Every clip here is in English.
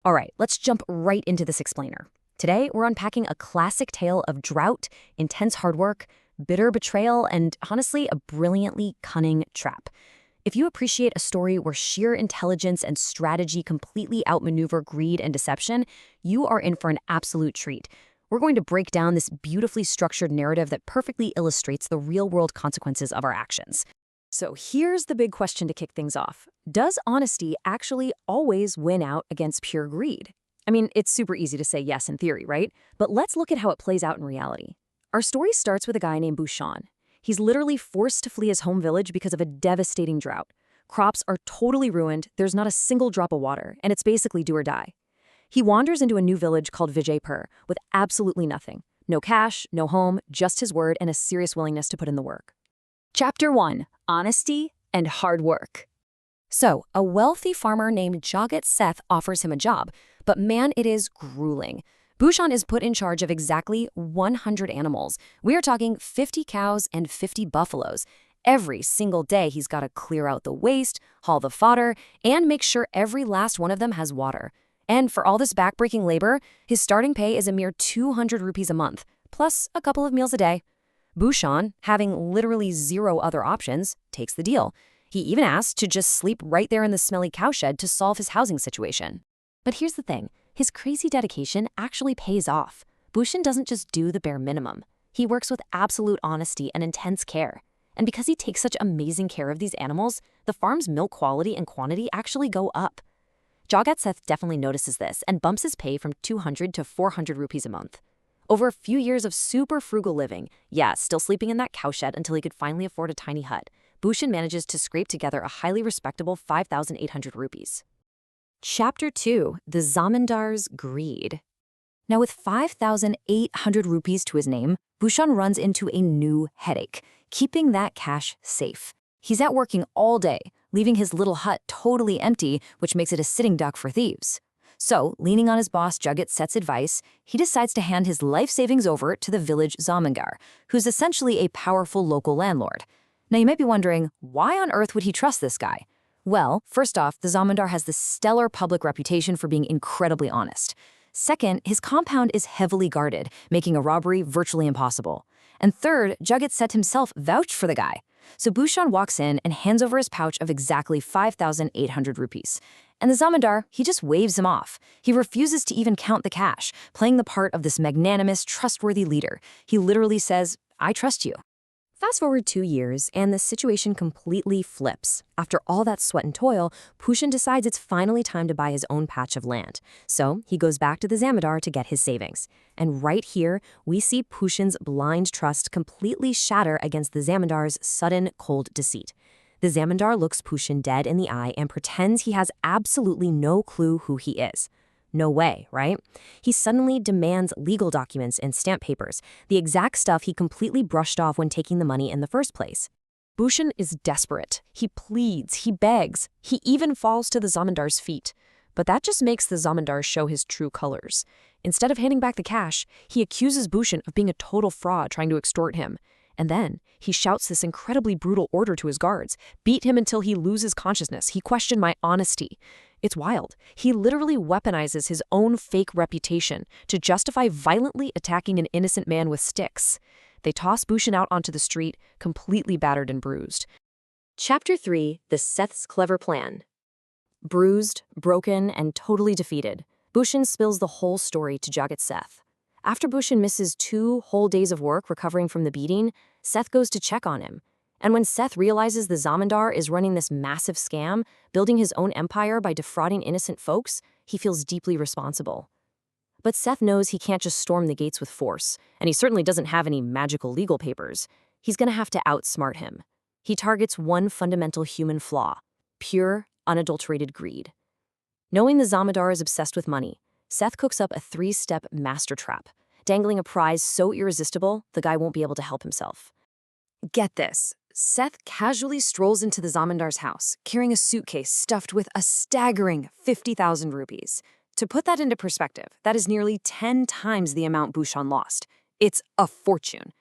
All right, let's jump right into this explainer. Today, we're unpacking a classic tale of drought, intense hard work, bitter betrayal, and honestly, a brilliantly cunning trap. If you appreciate a story where sheer intelligence and strategy completely outmaneuver greed and deception, you are in for an absolute treat. We're going to break down this beautifully structured narrative that perfectly illustrates the real-world consequences of our actions. So here's the big question to kick things off. Does honesty actually always win out against pure greed? I mean, it's super easy to say yes in theory, right? But let's look at how it plays out in reality. Our story starts with a guy named Bouchon. He's literally forced to flee his home village because of a devastating drought. Crops are totally ruined, there's not a single drop of water, and it's basically do or die. He wanders into a new village called Vijaypur with absolutely nothing. No cash, no home, just his word and a serious willingness to put in the work. Chapter 1. Honesty and hard work. So, a wealthy farmer named Jagat Seth offers him a job, but man, it is grueling. Bhushan is put in charge of exactly 100 animals. We are talking 50 cows and 50 buffaloes. Every single day, he's got to clear out the waste, haul the fodder, and make sure every last one of them has water. And for all this backbreaking labor, his starting pay is a mere 200 rupees a month, plus a couple of meals a day. Bhushan, having literally zero other options, takes the deal. He even asks to just sleep right there in the smelly cowshed to solve his housing situation. But here's the thing, his crazy dedication actually pays off. Bhushan doesn't just do the bare minimum. He works with absolute honesty and intense care. And because he takes such amazing care of these animals, the farm's milk quality and quantity actually go up. Jagat Seth definitely notices this and bumps his pay from 200 to 400 rupees a month. Over a few years of super frugal living, still sleeping in that cowshed until he could finally afford a tiny hut, Bhushan manages to scrape together a highly respectable 5,800 rupees. Chapter 2. The Zamindar's Greed. Now with 5,800 rupees to his name, Bhushan runs into a new headache, keeping that cash safe. He's out working all day, leaving his little hut totally empty, which makes it a sitting duck for thieves. So, leaning on his boss Jagat Seth's advice, he decides to hand his life savings over to the village zamindar, who's essentially a powerful local landlord. Now you might be wondering, why on earth would he trust this guy? Well, first off, the zamindar has this stellar public reputation for being incredibly honest. Second, his compound is heavily guarded, making a robbery virtually impossible. And third, Jagat Seth himself vouched for the guy. So Bhushan walks in and hands over his pouch of exactly 5,800 rupees. And the zamindar, he just waves him off. He refuses to even count the cash, playing the part of this magnanimous, trustworthy leader. He literally says, "I trust you." Fast forward 2 years, and the situation completely flips. After all that sweat and toil, Bhushan decides it's finally time to buy his own patch of land. So he goes back to the zamindar to get his savings. And right here, we see Bhushan's blind trust completely shatter against the zamindar's sudden, cold deceit. The zamindar looks Bhushan dead in the eye and pretends he has absolutely no clue who he is. No way, right? He suddenly demands legal documents and stamp papers, the exact stuff he completely brushed off when taking the money in the first place. Bhushan is desperate. He pleads, he begs, he even falls to the zamindar's feet. But that just makes the zamindar show his true colors. Instead of handing back the cash, he accuses Bhushan of being a total fraud trying to extort him. And then he shouts this incredibly brutal order to his guards. Beat him until he loses consciousness. He questioned my honesty. It's wild. He literally weaponizes his own fake reputation to justify violently attacking an innocent man with sticks. They toss Bhushan out onto the street, completely battered and bruised. Chapter 3. The Seth's Clever Plan. Bruised, broken, and totally defeated, Bhushan spills the whole story to Jagat Seth. After Bhushan misses 2 whole days of work recovering from the beating, Seth goes to check on him. And when Seth realizes the zamindar is running this massive scam, building his own empire by defrauding innocent folks, he feels deeply responsible. But Seth knows he can't just storm the gates with force, and he certainly doesn't have any magical legal papers. He's gonna have to outsmart him. He targets one fundamental human flaw: pure, unadulterated greed. Knowing the zamindar is obsessed with money, Seth cooks up a 3-step master trap, dangling a prize so irresistible the guy won't be able to help himself. Get this. Seth casually strolls into the zamindar's house, carrying a suitcase stuffed with a staggering 50,000 rupees. To put that into perspective, that is nearly 10 times the amount Bhushan lost. It's a fortune.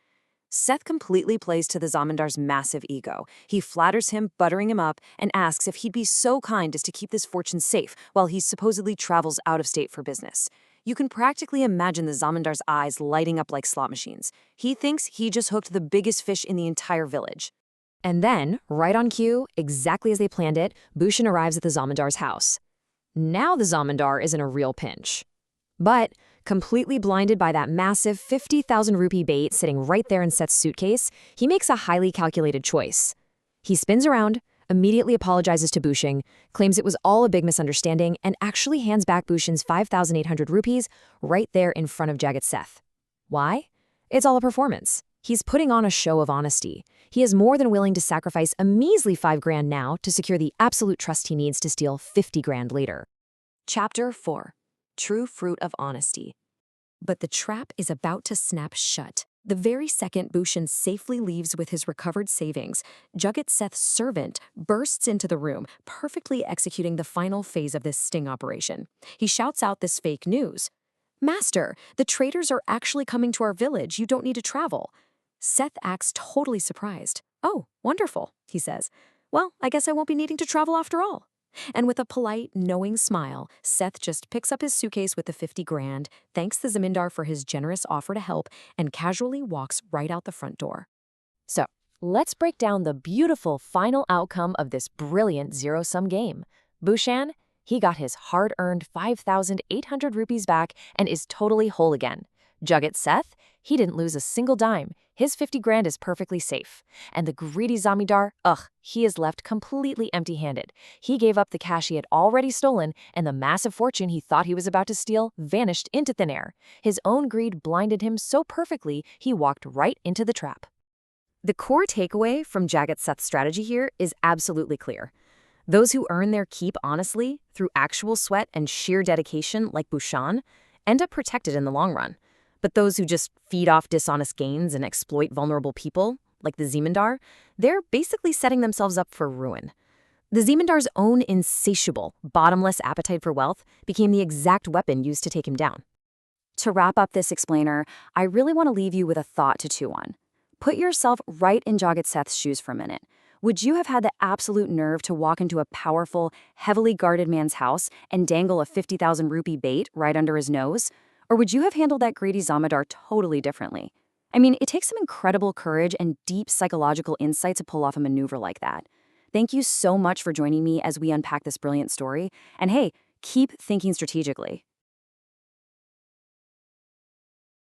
Seth completely plays to the Zamandar's massive ego. He flatters him, buttering him up, and asks if he'd be so kind as to keep this fortune safe while he supposedly travels out of state for business. You can practically imagine the Zamandar's eyes lighting up like slot machines. He thinks he just hooked the biggest fish in the entire village. And then, right on cue, exactly as they planned it, Bhushan arrives at the Zamandar's house. Now the Zamindar is in a real pinch. But, completely blinded by that massive 50,000 rupee bait sitting right there in Seth's suitcase, he makes a highly calculated choice. He spins around, immediately apologizes to Bhushan, claims it was all a big misunderstanding, and actually hands back Bhushan's 5,800 rupees right there in front of Jagat Seth. Why? It's all a performance. He's putting on a show of honesty. He is more than willing to sacrifice a measly 5 grand now to secure the absolute trust he needs to steal 50 grand later. Chapter 4. True Fruit of Honesty. But the trap is about to snap shut. The very second Bhushan safely leaves with his recovered savings, Jagat Seth's servant bursts into the room, perfectly executing the final phase of this sting operation. He shouts out this fake news. "Master, the traders are actually coming to our village. You don't need to travel." Seth acts totally surprised. "Oh, wonderful," he says. "Well, I guess I won't be needing to travel after all." And with a polite, knowing smile, Seth just picks up his suitcase with the 50 grand, thanks the Zamindar for his generous offer to help, and casually walks right out the front door. So, let's break down the beautiful final outcome of this brilliant zero-sum game. Bhushan, he got his hard-earned 5,800 rupees back and is totally whole again. Jagat Seth, he didn't lose a single dime. His 50 grand is perfectly safe. And the greedy Zamindar, he is left completely empty-handed. He gave up the cash he had already stolen, and the massive fortune he thought he was about to steal vanished into thin air. His own greed blinded him so perfectly, he walked right into the trap. The core takeaway from Jagat Seth's strategy here is absolutely clear. Those who earn their keep honestly, through actual sweat and sheer dedication like Bhushan, end up protected in the long run. But those who just feed off dishonest gains and exploit vulnerable people, like the Zamindar, they're basically setting themselves up for ruin. The Zamindar's own insatiable, bottomless appetite for wealth became the exact weapon used to take him down. To wrap up this explainer, I really want to leave you with a thought to chew on. Put yourself right in Jagat Seth's shoes for a minute. Would you have had the absolute nerve to walk into a powerful, heavily guarded man's house and dangle a 50,000 rupee bait right under his nose? Or would you have handled that greedy Zamindar totally differently? I mean, it takes some incredible courage and deep psychological insight to pull off a maneuver like that. Thank you so much for joining me as we unpack this brilliant story. And hey, keep thinking strategically.